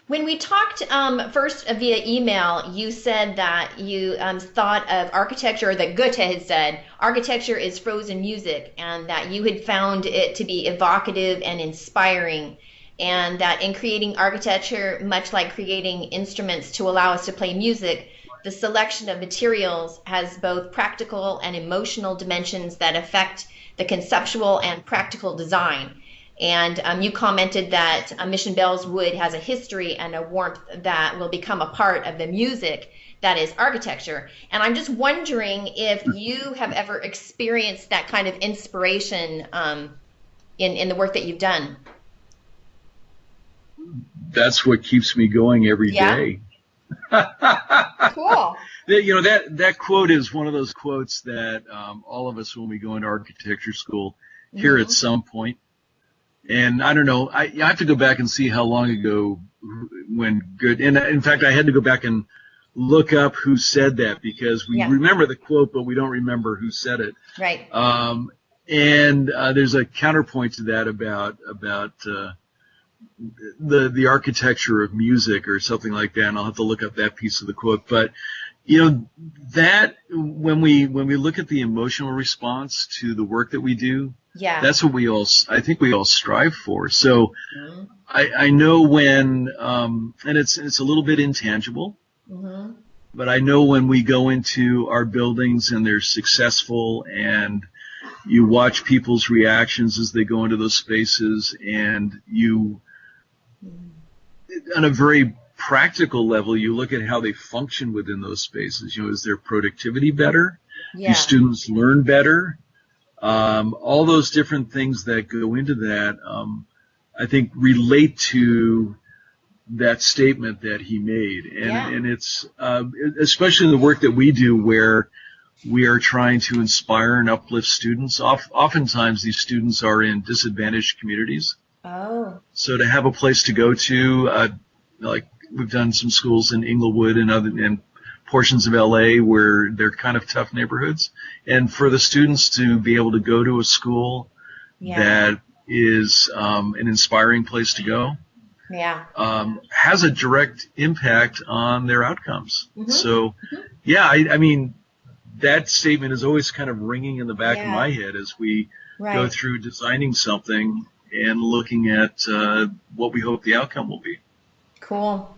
When we talked first via email, you said that you thought of architecture, or that Goethe had said architecture is frozen music, and that you had found it to be evocative and inspiring, and that in creating architecture, much like creating instruments to allow us to play music, the selection of materials has both practical and emotional dimensions that affect the conceptual and practical design. And you commented that Mission Bells Wood has a history and a warmth that will become a part of the music that is architecture. And I'm just wondering if you have ever experienced that kind of inspiration in the work that you've done. That's what keeps me going every Yeah, day. cool. That quote is one of those quotes that all of us, when we go into architecture school, hear at Hmm. some point. And I don't know, I have to go back and see how long ago when good. And in fact, I had to go back and look up who said that, because we Yeah, remember the quote, but we don't remember who said it. right. And there's a counterpoint to that about the architecture of music or something like that. And I'll have to look up that piece of the quote. But that when we look at the emotional response to the work that we do, Yeah. that's what I think we all strive for. So Hmm. I know when, and it's a little bit intangible, Hmm. but I know when we go into our buildings and they're successful, and you watch people's reactions as they go into those spaces, and on a very practical level, you look at how they function within those spaces. Is their productivity better? Do Yeah. students learn better? All those different things that go into that, I think, relate to that statement that he made. And, Yeah. and it's, especially in the work that we do, where we are trying to inspire and uplift students. Oftentimes, these students are in disadvantaged communities. Oh. So to have a place to go to, like we've done some schools in Inglewood and portions of LA where they're kind of tough neighborhoods, and for the students to be able to go to a school Yeah. that is an inspiring place to go, Yeah. has a direct impact on their outcomes. Hmm. So, Hmm. yeah, I mean, that statement is always kind of ringing in the back of Yeah. my head as we go Right. through designing something and looking at what we hope the outcome will be. Cool.